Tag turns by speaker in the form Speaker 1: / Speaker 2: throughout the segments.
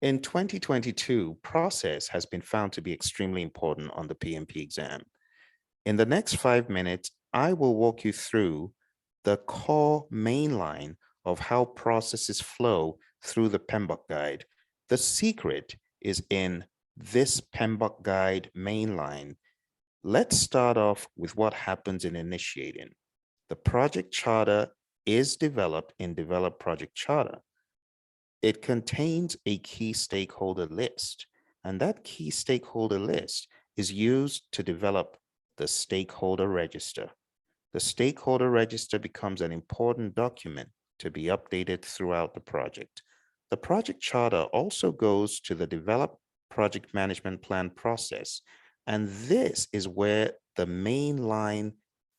Speaker 1: In 2022, process has been found to be extremely important on the PMP exam. In the next 5 minutes, I will walk you through the core main line of how processes flow through the PMBOK guide. The secret is in this PMBOK guide main line. Let's start off with what happens in initiating. The project charter is developed in Develop Project Charter. It contains a key stakeholder list, and that key stakeholder list is used to develop the stakeholder register. The stakeholder register becomes an important document to be updated throughout the project. The project charter also goes to the Develop Project Management Plan process, and this is where the main line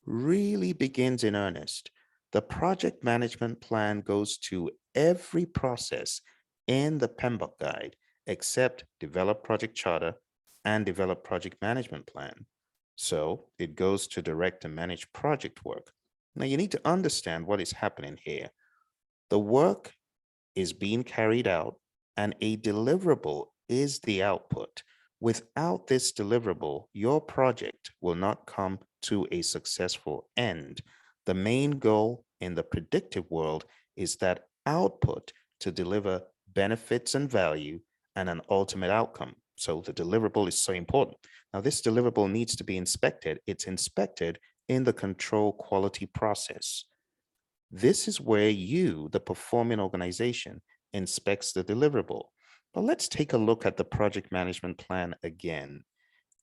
Speaker 1: really begins in earnest. The project management plan goes to every process in the PMBOK guide except Develop Project Charter and Develop Project Management Plan. So it goes to direct and manage project work. Now you need to understand what is happening here. The work is being carried out and a deliverable is the output. Without this deliverable, your project will not come to a successful end. The main goal in the predictive world is that output to deliver benefits and value and an ultimate outcome. So the deliverable is so important. Now, this deliverable needs to be inspected. It's inspected in the control quality process. This is where you, the performing organization, inspects the deliverable. But let's take a look at the project management plan again.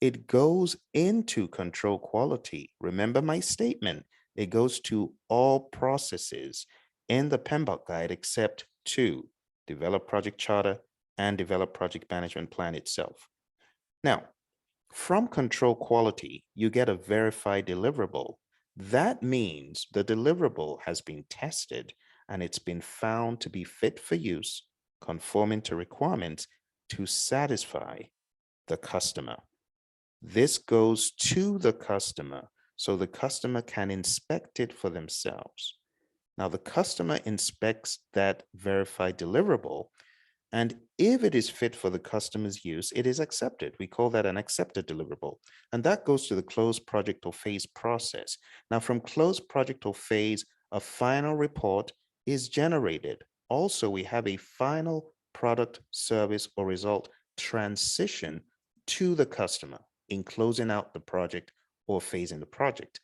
Speaker 1: It goes into control quality. Remember my statement. It goes to all processes in the PMBOK guide except two, Develop Project Charter and Develop Project Management Plan itself. Now, from control quality, you get a verified deliverable. That means the deliverable has been tested and it's been found to be fit for use, conforming to requirements to satisfy the customer. This goes to the customer so the customer can inspect it for themselves. Now, the customer inspects that verified deliverable, and if it is fit for the customer's use, it is accepted. We call that an accepted deliverable. And that goes to the closed project or phase process. Now, from closed project or phase, a final report is generated. Also, we have a final product, service, or result transition to the customer in closing out the project or phasing the project.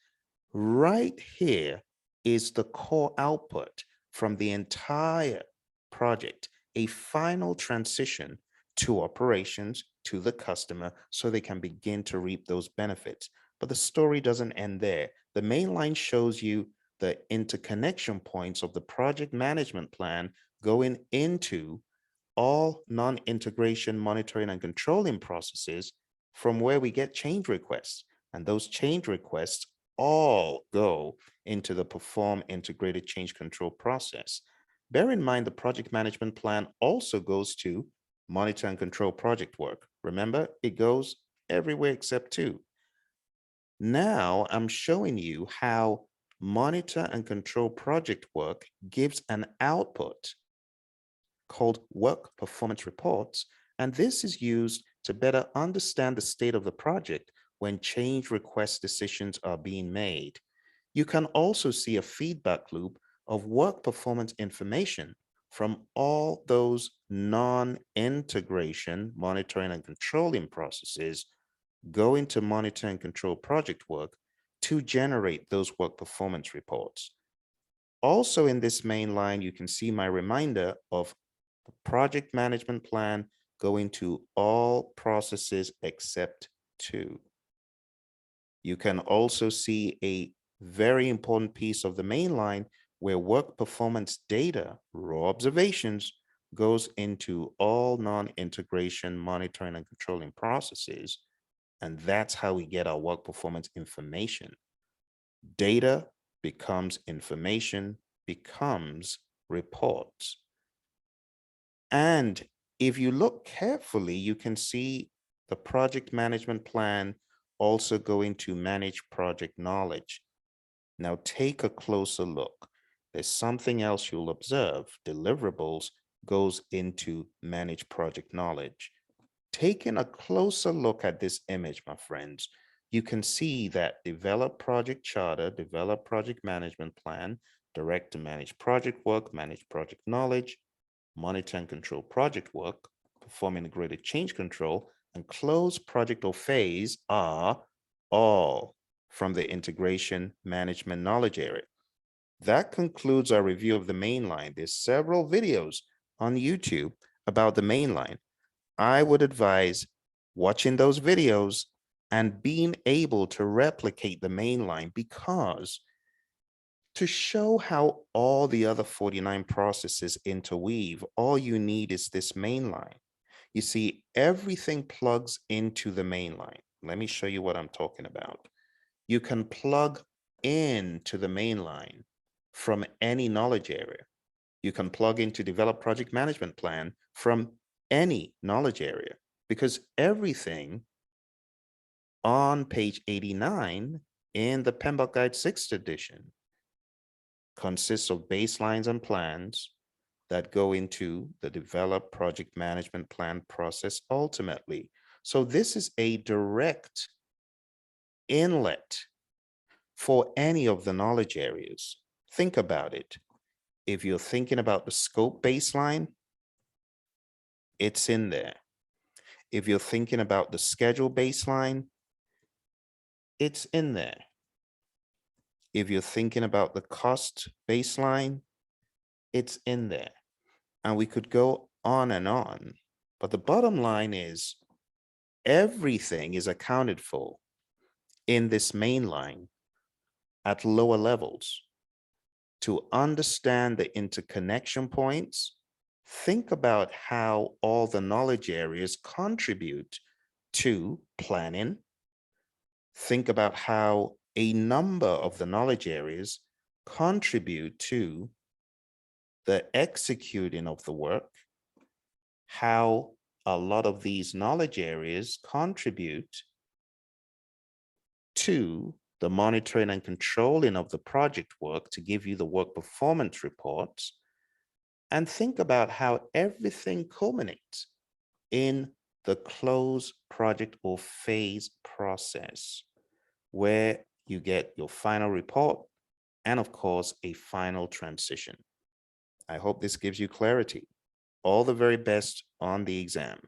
Speaker 1: Right here is the core output from the entire project, a final transition to operations to the customer so they can begin to reap those benefits. But the story doesn't end there. The main line shows you the interconnection points of the project management plan going into all non-integration monitoring and controlling processes from where we get change requests. And those change requests all go into the perform integrated change control process. Bear in mind the project management plan also goes to monitor and control project work. Remember, it goes everywhere except two. Now I'm showing you how monitor and control project work gives an output called work performance reports, and this is used to better understand the state of the project when change request decisions are being made. You can also see a feedback loop of work performance information from all those non-integration monitoring and controlling processes go into monitor and control project work to generate those work performance reports. Also in this main line, you can see my reminder of the project management plan going to all processes except two. You can also see a very important piece of the main line where work performance data, raw observations, goes into all non-integration monitoring and controlling processes. And that's how we get our work performance information. Data becomes information, becomes reports. And if you look carefully, you can see the project management plan also going to manage project knowledge. Now take a closer look. There's something else you'll observe. Deliverables goes into manage project knowledge. Taking a closer look at this image, my friends, you can see that develop project charter, develop project management plan, direct to manage project work, manage project knowledge, monitor and control project work, perform integrated change control, and close project or phase are all from the integration management knowledge area. That concludes our review of the mainline. There's several videos on YouTube about the mainline. I would advise watching those videos and being able to replicate the mainline, because to show how all the other 49 processes interweave, all you need is this mainline. You see, everything plugs into the mainline. Let me show you what I'm talking about. You can plug into the mainline from any knowledge area. You can plug into develop project management plan from any knowledge area, because everything on page 89 in the PMBOK Guide 6th edition consists of baselines and plans that go into the develop project management plan process ultimately. So this is a direct inlet for any of the knowledge areas. Think about it. If you're thinking about the scope baseline, it's in there. If you're thinking about the schedule baseline, it's in there. If you're thinking about the cost baseline, it's in there. And we could go on and on. But the bottom line is everything is accounted for in this main line at lower levels. To understand the interconnection points, think about how all the knowledge areas contribute to planning. Think about how a number of the knowledge areas contribute to the executing of the work, how a lot of these knowledge areas contribute to the monitoring and controlling of the project work to give you the work performance reports, and think about how everything culminates in the close project or phase process, where you get your final report and, of course, a final transition. I hope this gives you clarity. All the very best on the exam.